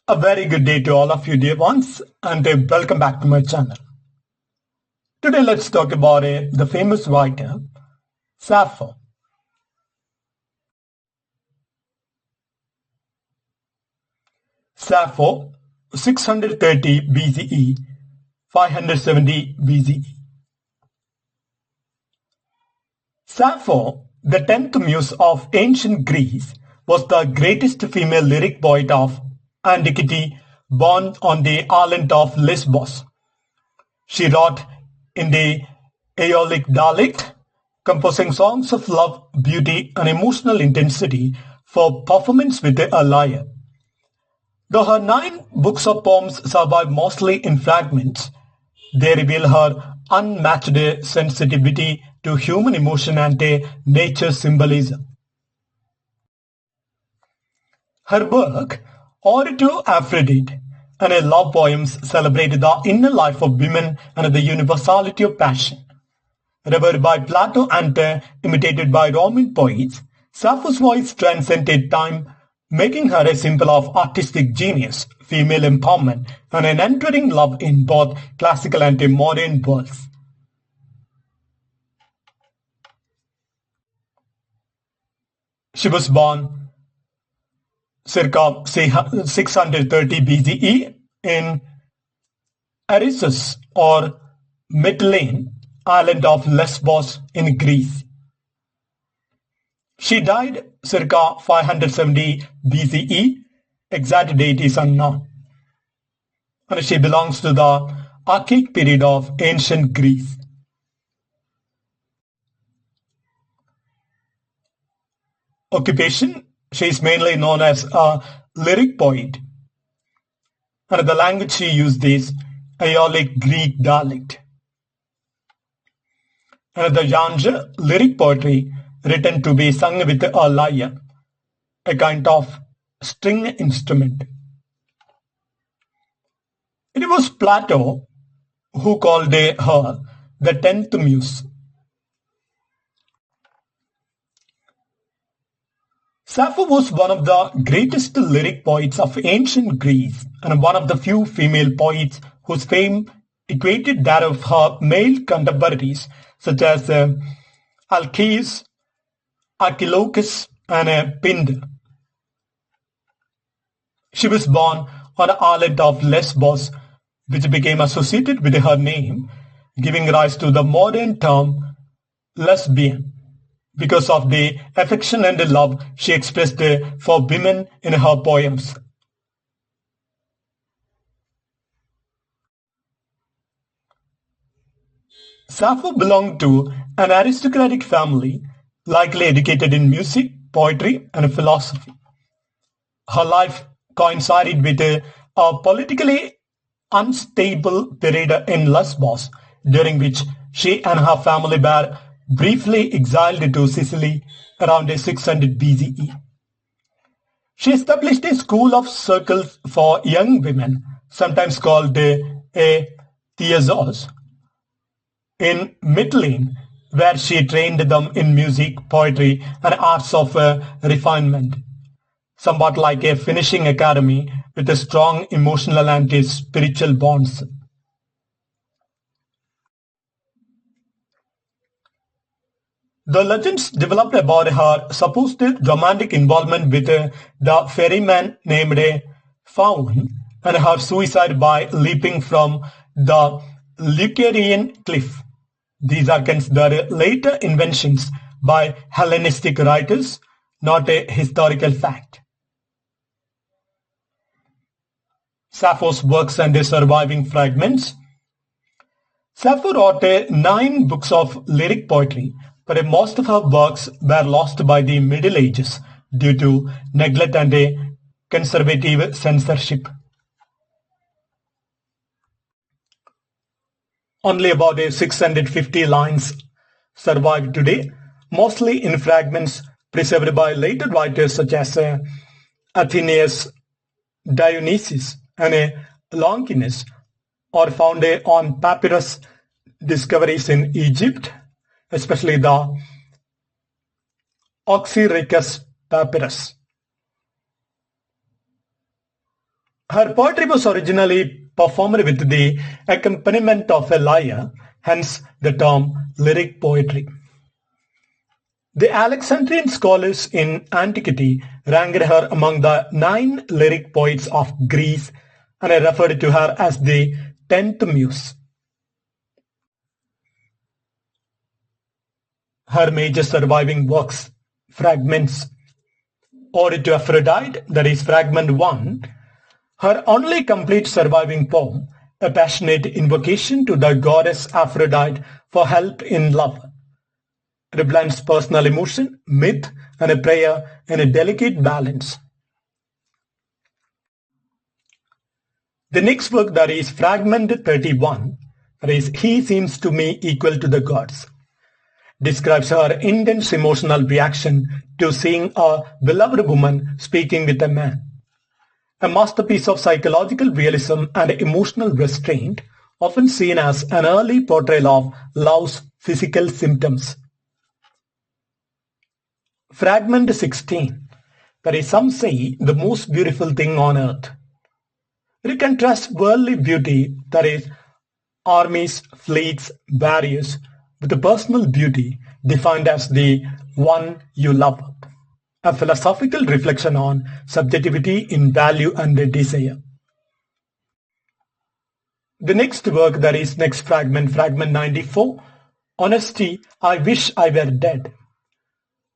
A very good day to all of you, dear ones, and welcome back to my channel. Today, let's talk about the famous writer Sappho. Sappho, 630 BCE, 570 BCE. Sappho, the 10th muse of ancient Greece, was the greatest female lyric poet of antiquity, born on the island of Lesbos. She wrote in the Aeolic dialect, composing songs of love, beauty, and emotional intensity for performance with a lyre. Though her 9 books of poems survive mostly in fragments, they reveal her unmatched sensitivity to human emotion and nature symbolism. Her work, Ode to Aphrodite, and her love poems celebrate the inner life of women and the universality of passion. Revered by Plato and imitated by Roman poets, Sappho's voice transcended time, making her a symbol of artistic genius, female empowerment, and an enduring love in both classical and modern worlds. She was born circa 630 BCE in Erissus or Mytilene, island of Lesbos in Greece. She died circa 570 BCE, exact date is unknown, and she belongs to the archaic period of ancient Greece. Occupation: she is mainly known as a lyric poet, and the language she used is Aeolic Greek dialect. And the genre, lyric poetry, written to be sung with a lyre, a kind of string instrument. It was Plato who called her the 10th muse. Sappho was one of the greatest lyric poets of ancient Greece and one of the few female poets whose fame equated that of her male contemporaries such as Alcaeus, Archilochus, and Pindar. She was born on the island of Lesbos, which became associated with her name, giving rise to the modern term lesbian, because of the affection and the love she expressed for women in her poems. Sappho belonged to an aristocratic family, likely educated in music, poetry, and philosophy. Her life coincided with a politically unstable period in Lesbos, during which she and her family were briefly exiled to Sicily around 600 BCE. She established a school of circles for young women, sometimes called a theazos, in Mytilene, where she trained them in music, poetry, and arts of refinement, somewhat like a finishing academy with a strong emotional and spiritual bonds. The legends developed about her supposed romantic involvement with the ferryman named Faun and her suicide by leaping from the Leucadian cliff. These are considered later inventions by Hellenistic writers, not a historical fact. Sappho's works and surviving fragments. Sappho wrote 9 books of lyric poetry, but most of her works were lost by the Middle Ages due to neglect and conservative censorship. Only about 650 lines survive today, mostly in fragments preserved by later writers such as Athenaeus, Dionysius, and Longinus, or found on papyrus discoveries in Egypt, especially the Oxyrhynchus papyrus. Her poetry was originally performed with the accompaniment of a lyre, hence the term lyric poetry. The Alexandrian scholars in antiquity ranked her among the 9 lyric poets of Greece and referred to her as the 10th muse. Her major surviving works, fragments, Ode to Aphrodite, that is fragment 1, her only complete surviving poem, a passionate invocation to the goddess Aphrodite for help in love. It blends personal emotion, myth, and a prayer in a delicate balance. The next work, that is fragment 31, that is He Seems to Me Equal to the Gods, describes her intense emotional reaction to seeing a beloved woman speaking with a man. A masterpiece of psychological realism and emotional restraint, often seen as an early portrayal of love's physical symptoms. Fragment 16, that is some say the most beautiful thing on earth. It contrasts worldly beauty, that is armies, fleets, barriers, with the personal beauty defined as the one you love. A philosophical reflection on subjectivity in value and desire. The next work, that is next fragment, fragment 94, Honesty, I Wish I Were Dead.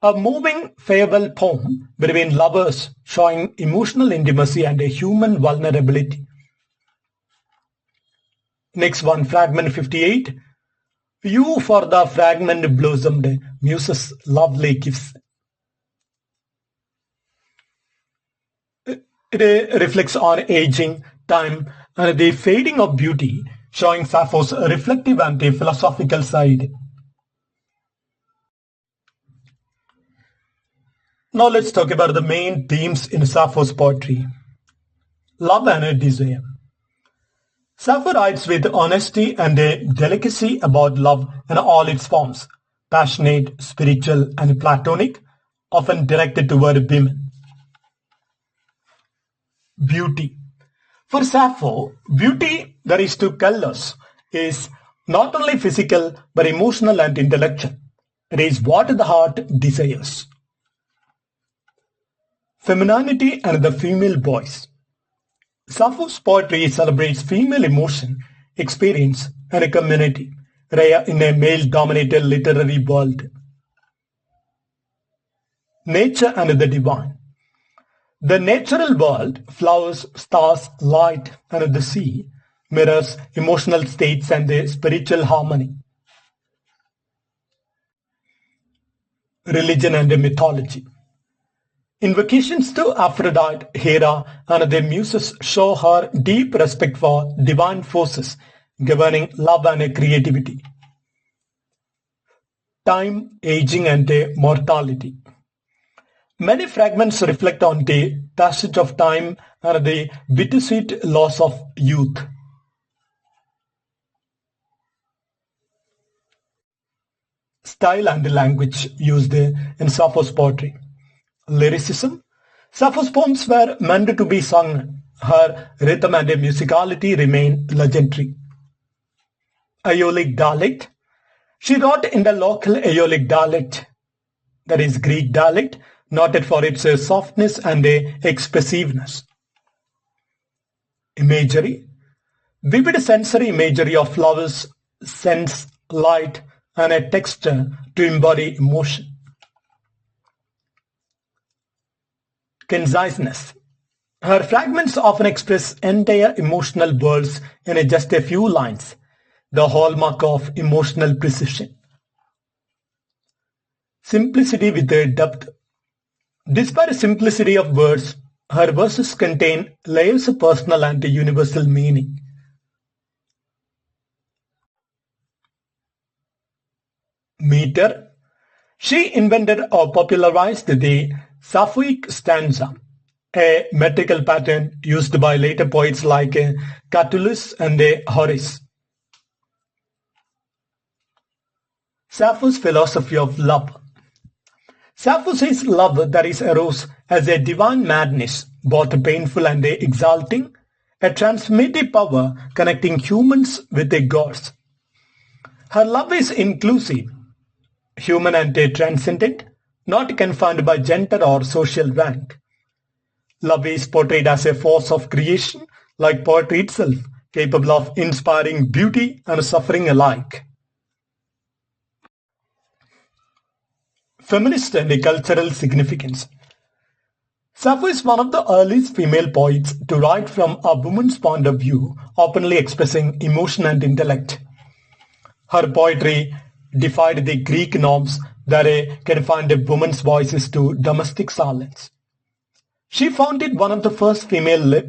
A moving farewell poem between lovers showing emotional intimacy and a human vulnerability. Next one, fragment 58, You for the fragment blossomed, Muse's lovely gifts. It reflects on aging, time, and the fading of beauty, showing Sappho's reflective and philosophical side. Now let's talk about the main themes in Sappho's poetry. Love and desire. Sappho writes with honesty and a delicacy about love in all its forms, passionate, spiritual, and platonic, often directed toward women. Beauty. For Sappho, beauty, that is to colors, is not only physical but emotional and intellectual. It is what the heart desires. Femininity and the female voice. Sappho's poetry celebrates female emotion, experience, and a community, rare in a male-dominated literary world. Nature and the divine. The natural world, flowers, stars, light, and the sea, mirrors emotional states and the spiritual harmony. Religion and mythology. Invocations to Aphrodite, Hera, and their muses show her deep respect for divine forces governing love and creativity. Time, aging, and mortality. Many fragments reflect on the passage of time and the bittersweet loss of youth. Style and language used in Sappho's poetry. Lyricism. Sappho's poems were meant to be sung. Her rhythm and musicality remain legendary. Aeolic dialect. She wrote in the local Aeolic dialect, that is Greek dialect, noted for its softness and expressiveness. Imagery. Vivid sensory imagery of flowers, scents, light, and a texture to embody emotion. Conciseness. Her fragments often express entire emotional worlds in just a few lines, the hallmark of emotional precision. Simplicity with a depth. Despite simplicity of words, her verses contain layers of personal and universal meaning. Meter. She invented or popularized the Sapphoic stanza, a metrical pattern used by later poets like Catullus and Horace. Sappho's philosophy of love. Sappho says love, that is eros, as a divine madness, both painful and exalting, a transformative power connecting humans with their gods. Her love is inclusive, human and transcendent, not confined by gender or social rank. Love is portrayed as a force of creation, like poetry itself, capable of inspiring beauty and suffering alike. Feminist and cultural significance. Sappho is one of the earliest female poets to write from a woman's point of view, openly expressing emotion and intellect. Her poetry defied the Greek norms that confined a woman's voices to domestic silence. She founded one of the first female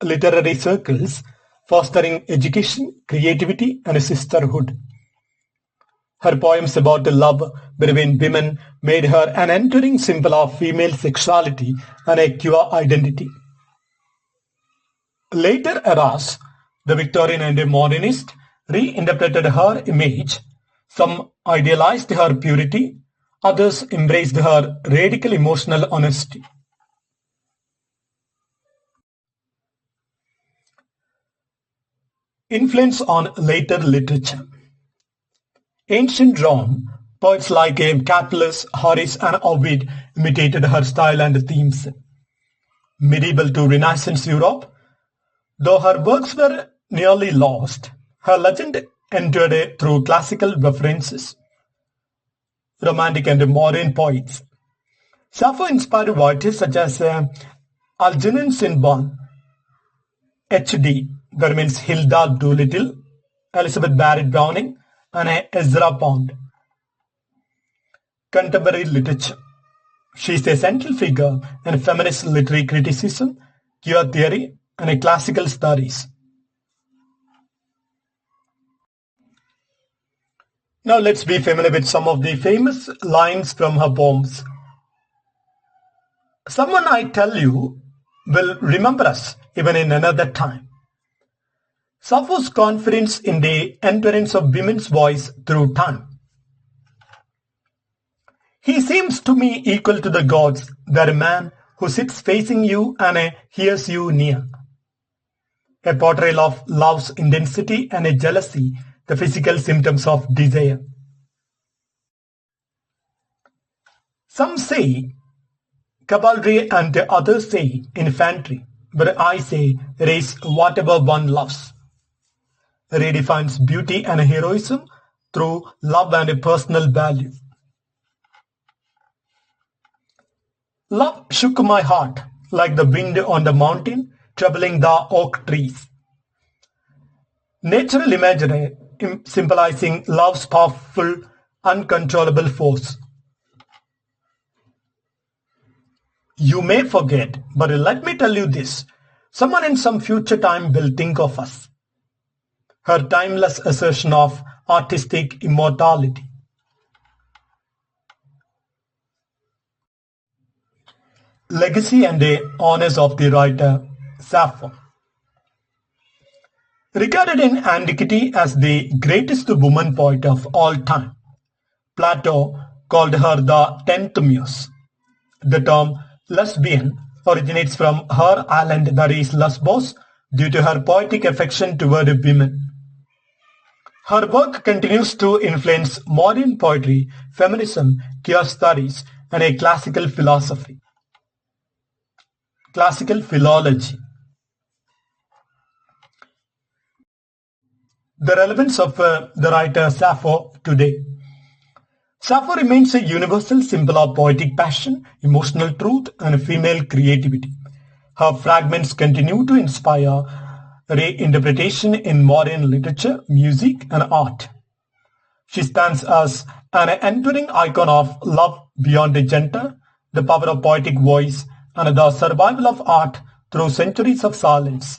literary circles, fostering education, creativity, and sisterhood. Her poems about the love between women made her an enduring symbol of female sexuality and a queer identity. Later eras, the Victorian and the modernist, reinterpreted her image. Some idealized her purity, others embraced her radical emotional honesty. Influence on later literature. Ancient Rome, poets like Catullus, Horace, and Ovid imitated her style and themes. Medieval to Renaissance Europe, though her works were nearly lost, her legend entered through classical references. Romantic and modern poets. Sappho inspired writers such as Algernon Sinbad, H.D., that means Hilda Doolittle, Elizabeth Barrett Browning, and Ezra Pound. Contemporary literature. She is a central figure in feminist literary criticism, queer theory, and classical studies. Now let's be familiar with some of the famous lines from her poems. Someone I tell you will remember us even in another time. Sappho's confidence in the endurance of women's voice through time. He seems to me equal to the gods, that a man who sits facing you and hears you near. A portrayal of love's intensity and a jealousy, the physical symptoms of desire. Some say cavalry and others say infantry, but I say race whatever one loves. Redefines beauty and heroism through love and a personal value. Love shook my heart like the wind on the mountain, troubling the oak trees. Natural imagery symbolizing love's powerful, uncontrollable force. You may forget, but let me tell you this. Someone in some future time will think of us. Her timeless assertion of artistic immortality. Legacy and the honors of the writer Sappho. Regarded in antiquity as the greatest woman poet of all time, Plato called her the 10th muse. The term lesbian originates from her island, that is Lesbos, due to her poetic affection toward women. Her work continues to influence modern poetry, feminism, queer studies, and a classical philosophy. Classical philology. The relevance of the writer Sappho today. Sappho remains a universal symbol of poetic passion, emotional truth, and female creativity. Her fragments continue to inspire reinterpretation in modern literature, music, and art. She stands as an enduring icon of love beyond gender, the power of poetic voice, and the survival of art through centuries of silence.